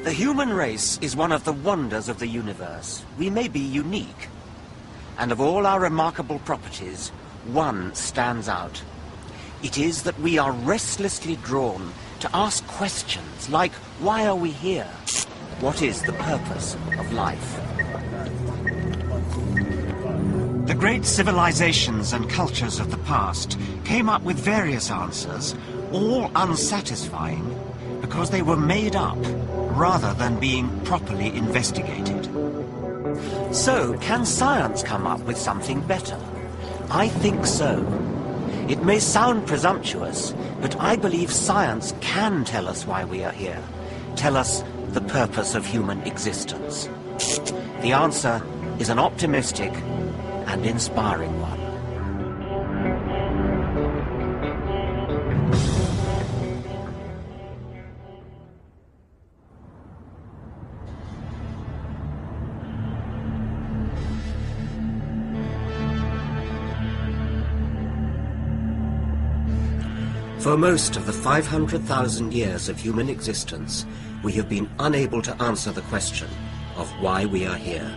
The human race is one of the wonders of the universe. We may be unique. And of all our remarkable properties, one stands out. It is that we are restlessly drawn to ask questions like, why are we here? What is the purpose of life? The great civilizations and cultures of the past came up with various answers, all unsatisfying, because they were made up rather than being properly investigated. So, can science come up with something better? I think so. It may sound presumptuous, but I believe science can tell us why we are here, tell us the purpose of human existence. The answer is an optimistic and inspiring one. For most of the 500,000 years of human existence, we have been unable to answer the question of why we are here.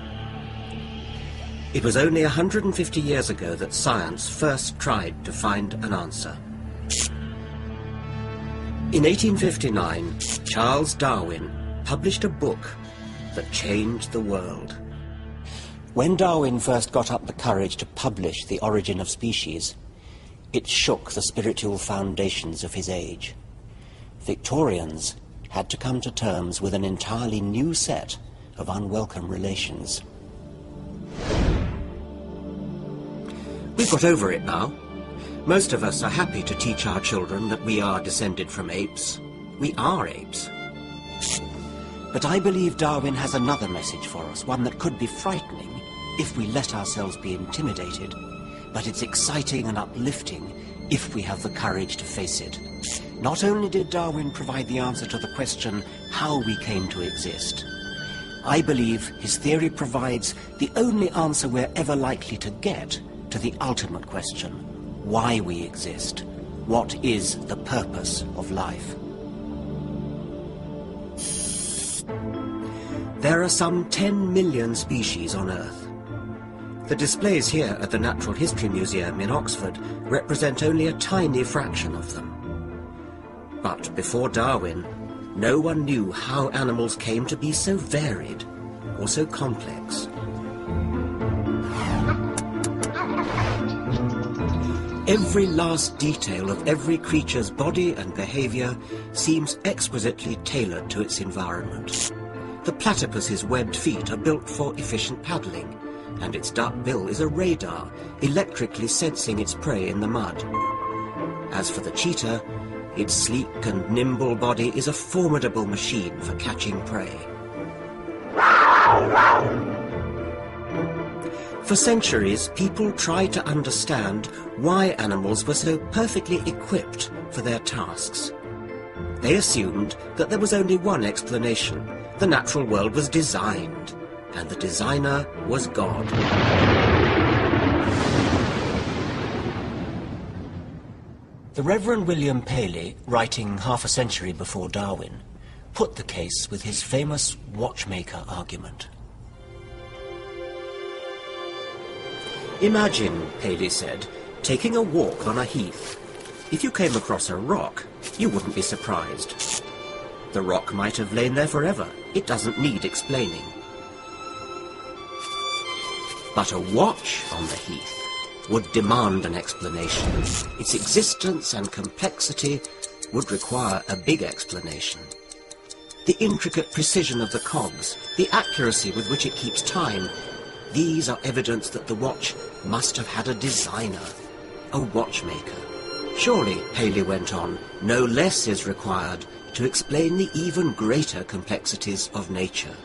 It was only 150 years ago that science first tried to find an answer. In 1859, Charles Darwin published a book that changed the world. When Darwin first got up the courage to publish The Origin of Species, it shook the spiritual foundations of his age. Victorians had to come to terms with an entirely new set of unwelcome relations. We've got over it now. Most of us are happy to teach our children that we are descended from apes. We are apes. But I believe Darwin has another message for us, one that could be frightening if we let ourselves be intimidated. But it's exciting and uplifting if we have the courage to face it. Not only did Darwin provide the answer to the question how we came to exist, I believe his theory provides the only answer we're ever likely to get to the ultimate question, why we exist. What is the purpose of life? There are some 10 million species on Earth. The displays here at the Natural History Museum in Oxford represent only a tiny fraction of them. But before Darwin, no one knew how animals came to be so varied or so complex. Every last detail of every creature's body and behavior seems exquisitely tailored to its environment. The platypus's webbed feet are built for efficient paddling, and its duck bill is a radar, electrically sensing its prey in the mud. As for the cheetah, its sleek and nimble body is a formidable machine for catching prey. For centuries, people tried to understand why animals were so perfectly equipped for their tasks. They assumed that there was only one explanation. The natural world was designed, and the designer was God. The Reverend William Paley, writing half a century before Darwin, put the case with his famous watchmaker argument. Imagine, Paley said, taking a walk on a heath. If you came across a rock, you wouldn't be surprised. The rock might have lain there forever. It doesn't need explaining. But a watch on the heath would demand an explanation. Its existence and complexity would require a big explanation. The intricate precision of the cogs, the accuracy with which it keeps time, these are evidence that the watch must have had a designer, a watchmaker. Surely, Paley went on, no less is required to explain the even greater complexities of nature.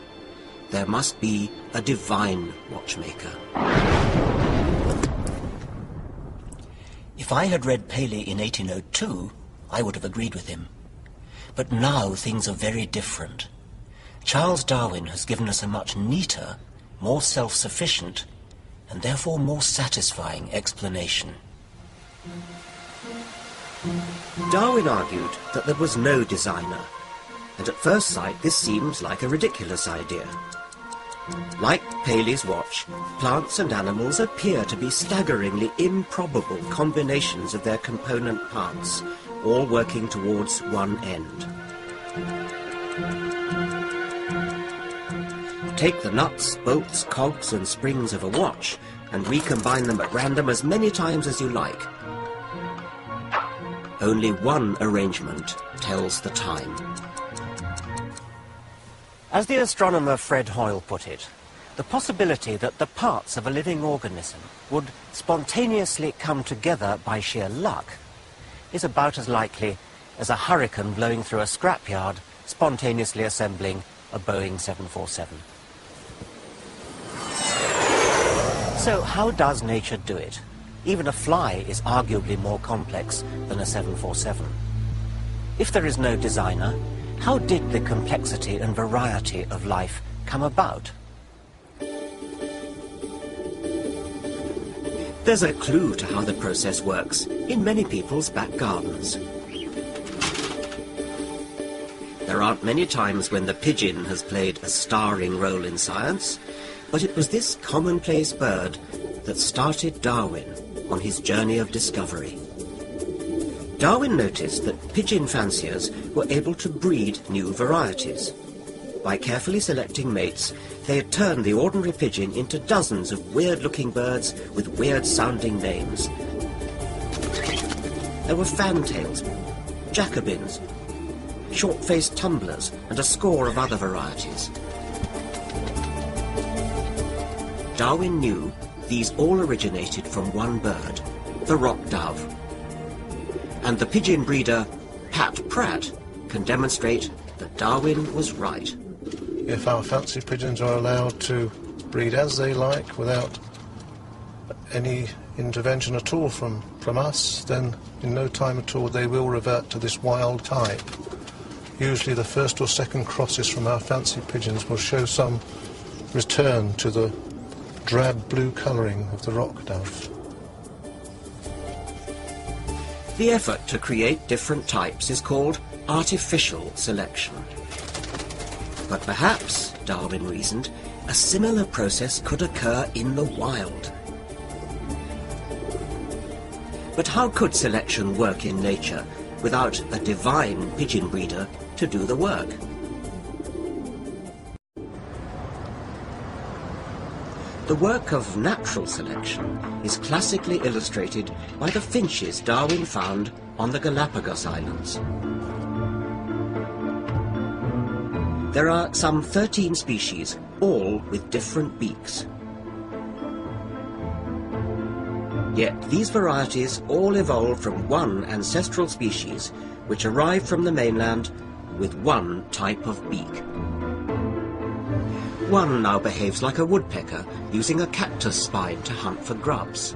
There must be a divine watchmaker. If I had read Paley in 1802, I would have agreed with him. But now things are very different. Charles Darwin has given us a much neater, more self-sufficient, and therefore more satisfying explanation. Darwin argued that there was no designer. and at first sight this seems like a ridiculous idea. Like Paley's watch, plants and animals appear to be staggeringly improbable combinations of their component parts, all working towards one end. Take the nuts, bolts, cogs and springs of a watch and recombine them at random as many times as you like. Only one arrangement tells the time. As the astronomer Fred Hoyle put it, the possibility that the parts of a living organism would spontaneously come together by sheer luck is about as likely as a hurricane blowing through a scrapyard spontaneously assembling a Boeing 747. So how does nature do it? Even a fly is arguably more complex than a 747. If there is no designer, how did the complexity and variety of life come about? There's a clue to how the process works in many people's back gardens. There aren't many times when the pigeon has played a starring role in science, but it was this commonplace bird that started Darwin on his journey of discovery. Darwin noticed that pigeon fanciers were able to breed new varieties. By carefully selecting mates, they had turned the ordinary pigeon into dozens of weird-looking birds with weird-sounding names. There were fantails, Jacobins, short-faced tumblers, and a score of other varieties. Darwin knew these all originated from one bird, the rock dove. And the pigeon breeder, Pat Pratt, can demonstrate that Darwin was right. If our fancy pigeons are allowed to breed as they like without any intervention at all from us, then in no time at all they will revert to this wild type. Usually the first or second crosses from our fancy pigeons will show some return to the drab blue colouring of the rock dove. The effort to create different types is called artificial selection. But perhaps, Darwin reasoned, a similar process could occur in the wild. But how could selection work in nature without a divine pigeon breeder to do the work? The work of natural selection is classically illustrated by the finches Darwin found on the Galapagos Islands. There are some 13 species, all with different beaks. Yet these varieties all evolved from one ancestral species, which arrived from the mainland with one type of beak. One now behaves like a woodpecker, using a cactus spine to hunt for grubs.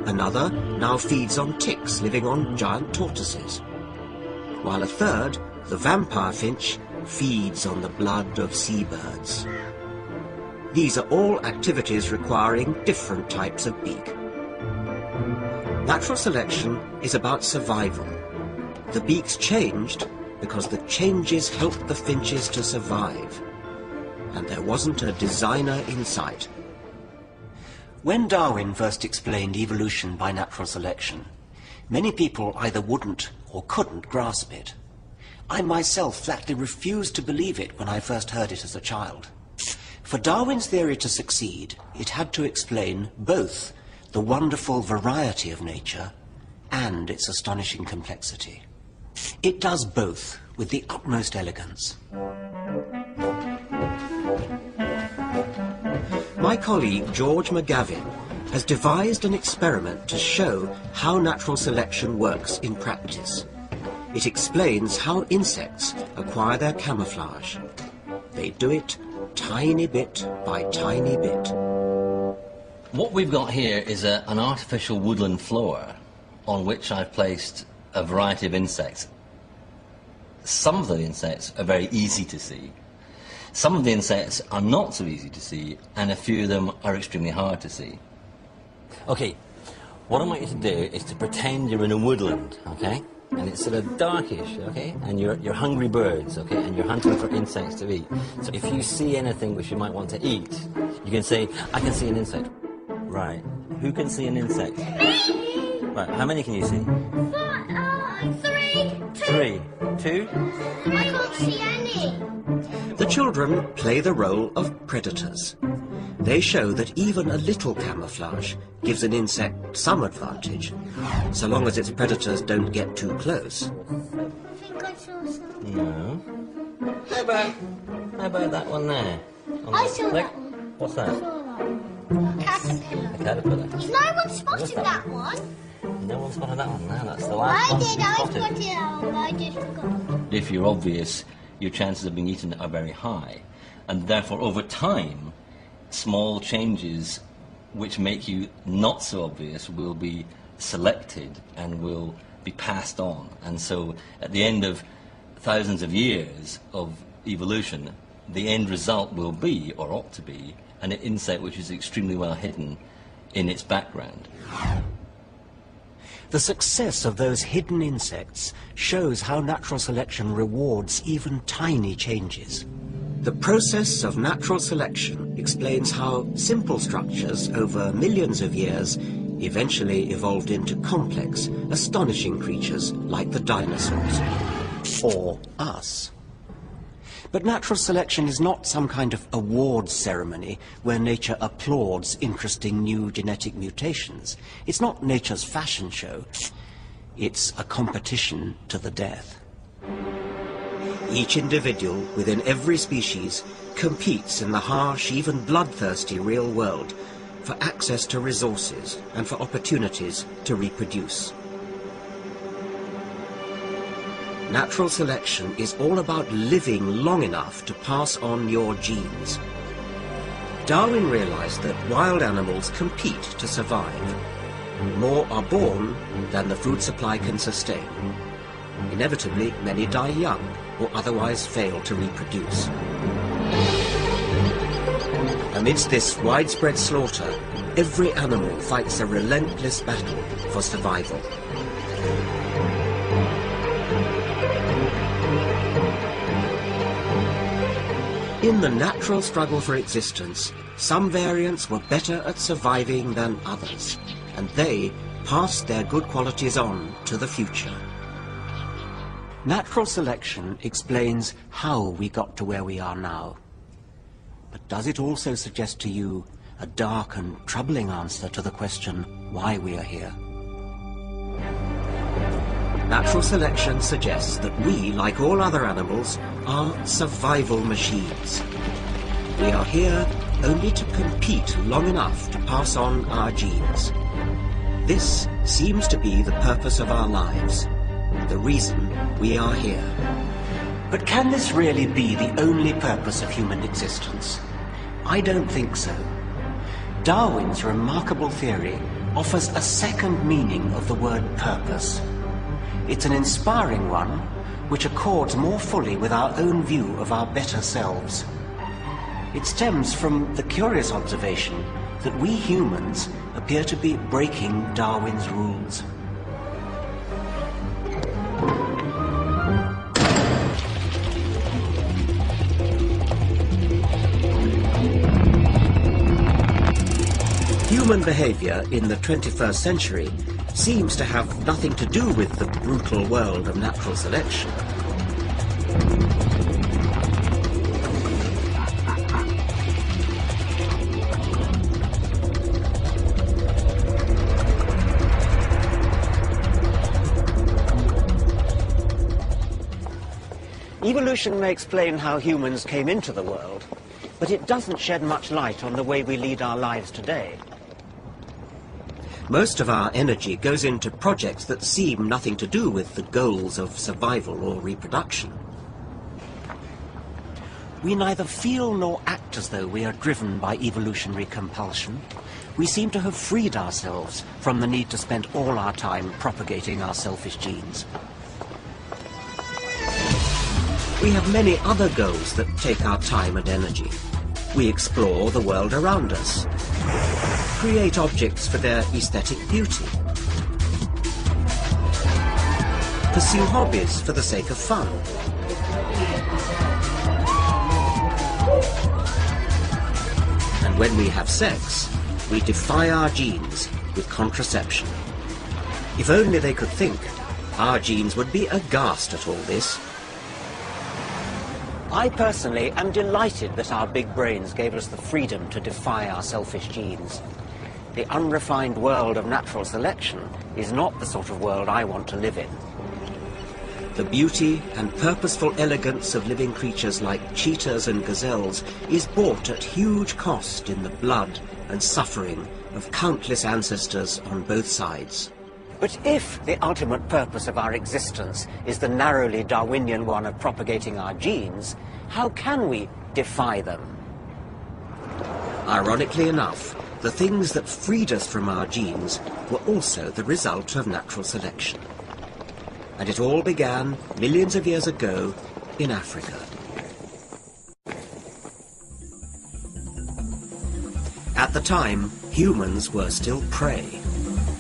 Another now feeds on ticks living on giant tortoises. While a third, the vampire finch, feeds on the blood of seabirds. These are all activities requiring different types of beak. Natural selection is about survival. The beaks changed because the changes helped the finches to survive. And there wasn't a designer in sight. When Darwin first explained evolution by natural selection, many people either wouldn't or couldn't grasp it. I myself flatly refused to believe it when I first heard it as a child. For Darwin's theory to succeed, it had to explain both the wonderful variety of nature and its astonishing complexity. It does both with the utmost elegance. My colleague George McGavin has devised an experiment to show how natural selection works in practice. It explains how insects acquire their camouflage. They do it tiny bit by tiny bit. What we've got here is an artificial woodland floor on which I've placed a variety of insects. Some of the insects are very easy to see. Some of the insects are not so easy to see, and a few of them are extremely hard to see. Okay, what I want you to do is to pretend you're in a woodland, okay? and it's sort of darkish, okay? And you're hungry birds, okay? And you're hunting for insects to eat. So if you see anything which you might want to eat, you can say, I can see an insect. Right. Who can see an insect? Me! Right. How many can you see? 3. 3. 2? I can't see any. The children play the role of predators. They show that even a little camouflage gives an insect some advantage, so long as its predators don't get too close. I think I saw something. No. How about that one there? On I the saw leg? that one. What's that? Caterpillar. A caterpillar. No one spotted that one. No one spotted that one. No, that's the last I one. did. I spotted. spotted that one, but I just forgot. If you're obvious, your chances of being eaten are very high. And therefore, over time, small changes which make you not so obvious will be selected and will be passed on. And so, at the end of thousands of years of evolution, the end result will be, or ought to be, an insect which is extremely well hidden in its background. The success of those hidden insects shows how natural selection rewards even tiny changes. The process of natural selection explains how simple structures over millions of years eventually evolved into complex, astonishing creatures like the dinosaurs, or us. But natural selection is not some kind of awards ceremony where nature applauds interesting new genetic mutations. It's not nature's fashion show. It's a competition to the death. Each individual within every species competes in the harsh, even bloodthirsty real world for access to resources and for opportunities to reproduce. Natural selection is all about living long enough to pass on your genes. Darwin realized that wild animals compete to survive. More are born than the food supply can sustain. Inevitably, many die young or otherwise fail to reproduce. Amidst this widespread slaughter, every animal fights a relentless battle for survival. In the natural struggle for existence, some variants were better at surviving than others, and they passed their good qualities on to the future. Natural selection explains how we got to where we are now. But does it also suggest to you a dark and troubling answer to the question why we are here? Natural selection suggests that we, like all other animals, are survival machines. We are here only to compete long enough to pass on our genes. This seems to be the purpose of our lives, the reason we are here. But can this really be the only purpose of human existence? I don't think so. Darwin's remarkable theory offers a second meaning of the word purpose. It's an inspiring one, which accords more fully with our own view of our better selves. It stems from the curious observation that we humans appear to be breaking Darwin's rules. Human behavior in the 21st century seems to have nothing to do with the brutal world of natural selection. Evolution may explain how humans came into the world, but it doesn't shed much light on the way we lead our lives today. Most of our energy goes into projects that seem nothing to do with the goals of survival or reproduction. We neither feel nor act as though we are driven by evolutionary compulsion. We seem to have freed ourselves from the need to spend all our time propagating our selfish genes. We have many other goals that take our time and energy. We explore the world around us, create objects for their aesthetic beauty, pursue hobbies for the sake of fun. And when we have sex, we defy our genes with contraception. If only they could think, our genes would be aghast at all this. I personally am delighted that our big brains gave us the freedom to defy our selfish genes. The unrefined world of natural selection is not the sort of world I want to live in. The beauty and purposeful elegance of living creatures like cheetahs and gazelles is bought at huge cost in the blood and suffering of countless ancestors on both sides. But if the ultimate purpose of our existence is the narrowly Darwinian one of propagating our genes, how can we defy them? Ironically enough, the things that freed us from our genes were also the result of natural selection. And it all began millions of years ago in Africa. At the time, humans were still prey.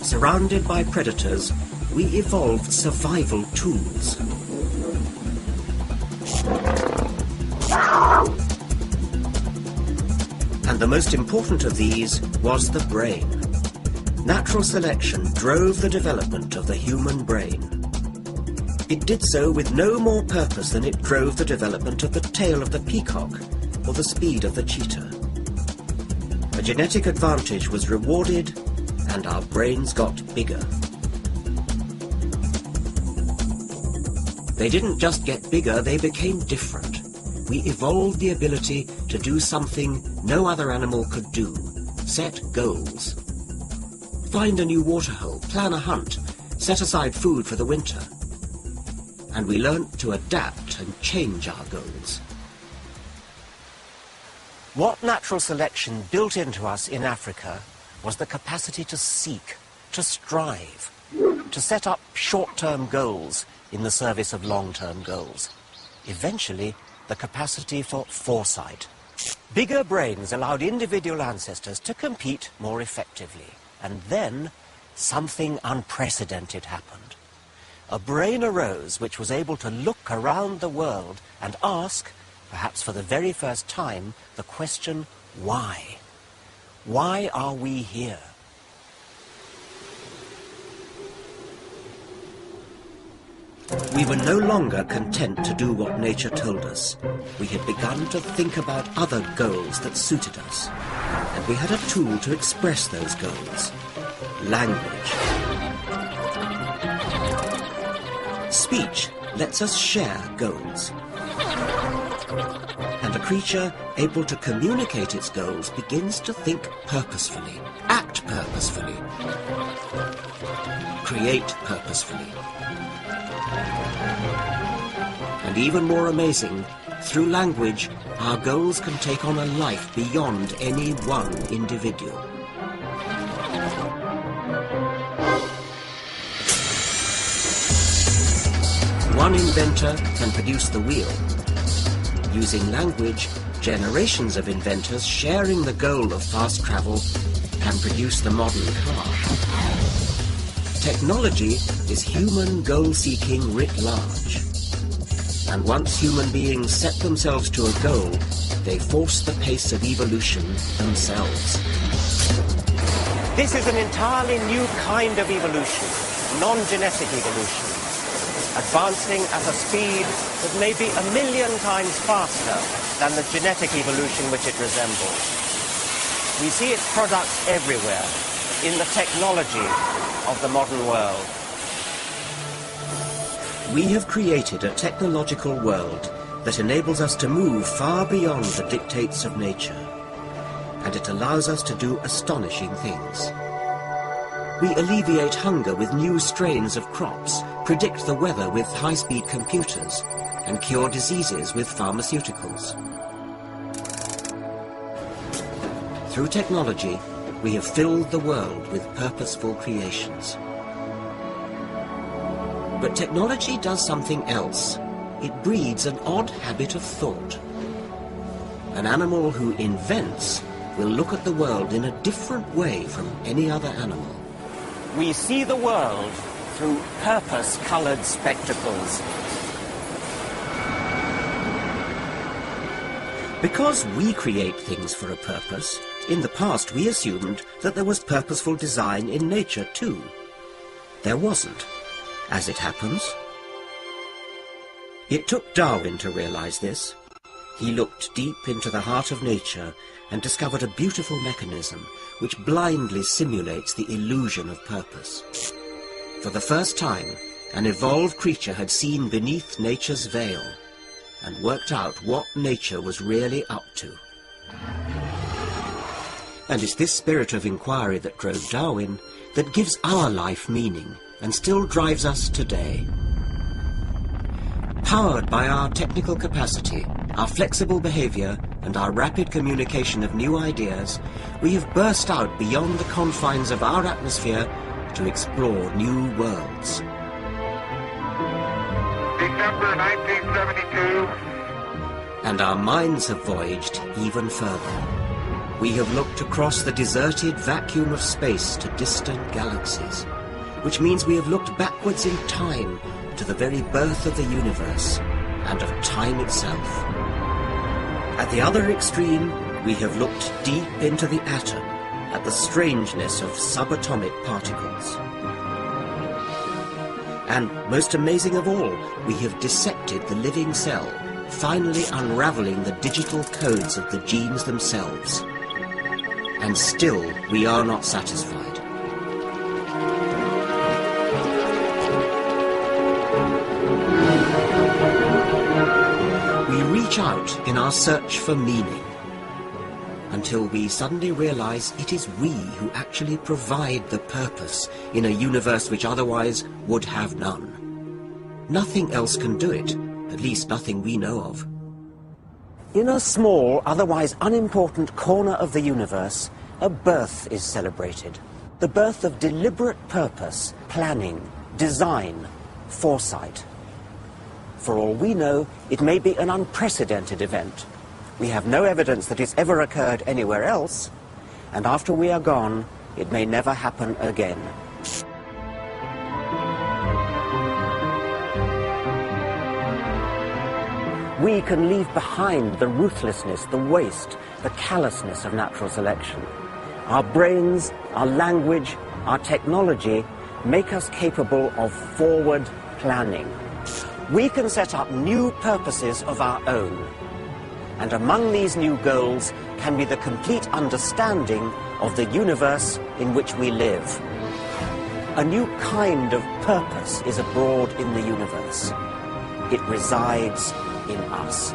Surrounded by predators, we evolved survival tools. And the most important of these was the brain. Natural selection drove the development of the human brain. It did so with no more purpose than it drove the development of the tail of the peacock or the speed of the cheetah. A genetic advantage was rewarded, and our brains got bigger. They didn't just get bigger, they became different. We evolved the ability to do something no other animal could do: set goals. Find a new waterhole, plan a hunt, set aside food for the winter. And we learnt to adapt and change our goals. What natural selection built into us in Africa was the capacity to seek, to strive, to set up short-term goals in the service of long-term goals. Eventually, the capacity for foresight. Bigger brains allowed individual ancestors to compete more effectively. And then, something unprecedented happened. A brain arose which was able to look around the world and ask, perhaps for the very first time, the question, why? Why are we here? We were no longer content to do what nature told us. We had begun to think about other goals that suited us. And we had a tool to express those goals: language. Speech lets us share goals. And a creature able to communicate its goals begins to think purposefully, act purposefully, create purposefully. And even more amazing, through language, our goals can take on a life beyond any one individual. One inventor can produce the wheel. Using language, generations of inventors sharing the goal of fast travel can produce the modern car. Technology is human goal-seeking writ large. And once human beings set themselves to a goal, they force the pace of evolution themselves. This is an entirely new kind of evolution, non-genetic evolution, advancing at a speed that may be 1,000,000 times faster than the genetic evolution which it resembles. We see its products everywhere, in the technology of the modern world. We have created a technological world that enables us to move far beyond the dictates of nature, and it allows us to do astonishing things. We alleviate hunger with new strains of crops, predict the weather with high-speed computers, and cure diseases with pharmaceuticals. Through technology, we have filled the world with purposeful creations. But technology does something else. It breeds an odd habit of thought. An animal who invents will look at the world in a different way from any other animal. We see the world through purpose-coloured spectacles. Because we create things for a purpose, in the past we assumed that there was purposeful design in nature too. There wasn't, as it happens. It took Darwin to realise this. He looked deep into the heart of nature and discovered a beautiful mechanism which blindly simulates the illusion of purpose. For the first time, an evolved creature had seen beneath nature's veil and worked out what nature was really up to. And it's this spirit of inquiry that drove Darwin that gives our life meaning and still drives us today. Powered by our technical capacity, our flexible behaviour and our rapid communication of new ideas, we have burst out beyond the confines of our atmosphere to explore new worlds. December 1972. And our minds have voyaged even further. We have looked across the deserted vacuum of space to distant galaxies, which means we have looked backwards in time to the very birth of the universe and of time itself. At the other extreme, we have looked deep into the atom, at the strangeness of subatomic particles. And, most amazing of all, we have dissected the living cell, finally unravelling the digital codes of the genes themselves. And still, we are not satisfied. We reach out in our search for meaning, until we suddenly realize it is we who actually provide the purpose in a universe which otherwise would have none. Nothing else can do it, at least nothing we know of. In a small, otherwise unimportant corner of the universe, a birth is celebrated. The birth of deliberate purpose, planning, design, foresight. For all we know, it may be an unprecedented event. We have no evidence that it's ever occurred anywhere else, and after we are gone, it may never happen again. We can leave behind the ruthlessness, the waste, the callousness of natural selection. Our brains, our language, our technology make us capable of forward planning. We can set up new purposes of our own. And among these new goals can be the complete understanding of the universe in which we live. A new kind of purpose is abroad in the universe. It resides in us.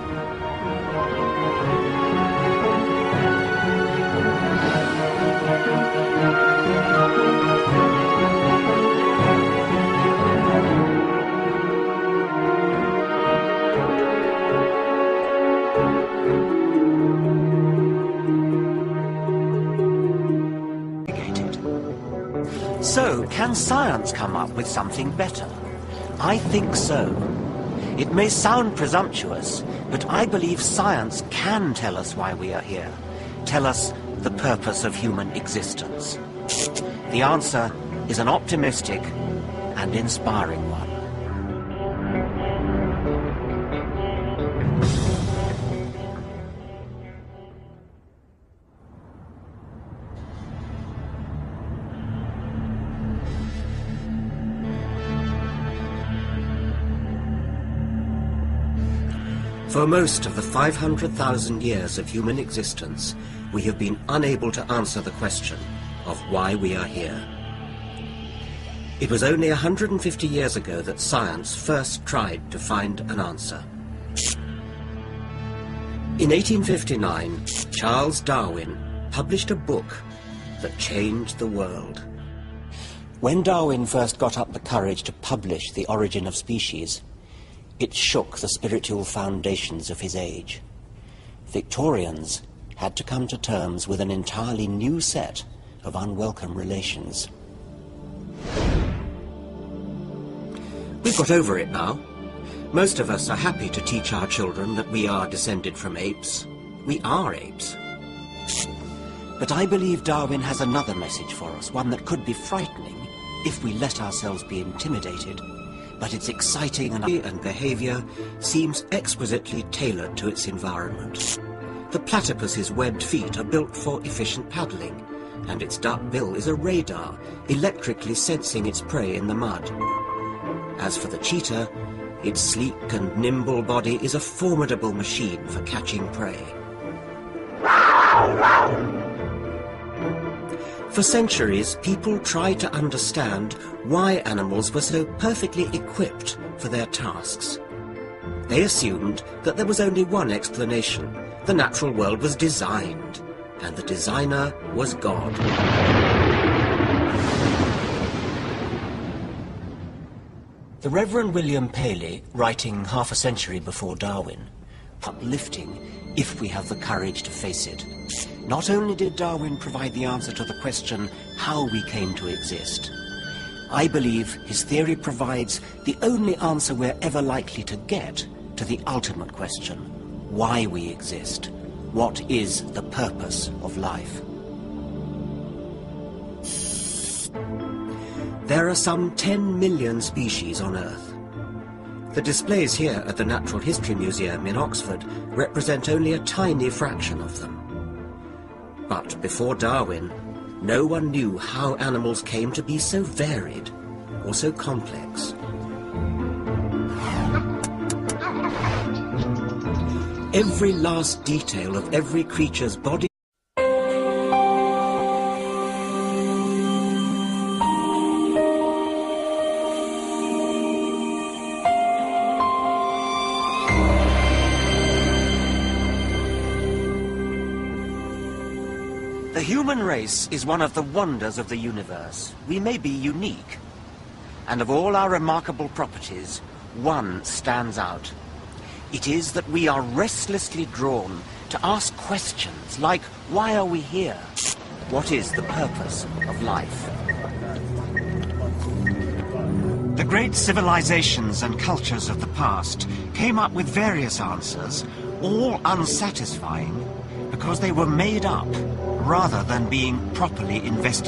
So, can science come up with something better? I think so. It may sound presumptuous, but I believe science can tell us why we are here, tell us the purpose of human existence. The answer is an optimistic and inspiring one. For most of the 500,000 years of human existence, we have been unable to answer the question of why we are here. It was only 150 years ago that science first tried to find an answer. In 1859, Charles Darwin published a book that changed the world. When Darwin first got up the courage to publish The Origin of Species, it shook the spiritual foundations of his age. Victorians had to come to terms with an entirely new set of unwelcome relations. We've got over it now. Most of us are happy to teach our children that we are descended from apes. We are apes. But I believe Darwin has another message for us, one that could be frightening, if we let ourselves be intimidated, but its exciting and behavior seems exquisitely tailored to its environment. The platypus's webbed feet are built for efficient paddling, and its dark bill is a radar, electrically sensing its prey in the mud. As for the cheetah, its sleek and nimble body is a formidable machine for catching prey. For centuries, people tried to understand why animals were so perfectly equipped for their tasks. They assumed that there was only one explanation. The natural world was designed, and the designer was God. The Reverend William Paley, writing half a century before Darwin, uplifting if we have the courage to face it. Not only did Darwin provide the answer to the question how we came to exist, I believe his theory provides the only answer we're ever likely to get to the ultimate question, why we exist. What is the purpose of life? There are some 10 million species on Earth. The displays here at the Natural History Museum in Oxford represent only a tiny fraction of them. But before Darwin, no one knew how animals came to be so varied or so complex. Every last detail of every creature's body The human race is one of the wonders of the universe. We may be unique. And of all our remarkable properties, one stands out. It is that we are restlessly drawn to ask questions like, why are we here? What is the purpose of life? The great civilizations and cultures of the past came up with various answers, all unsatisfying, because they were made up rather than being properly investigated.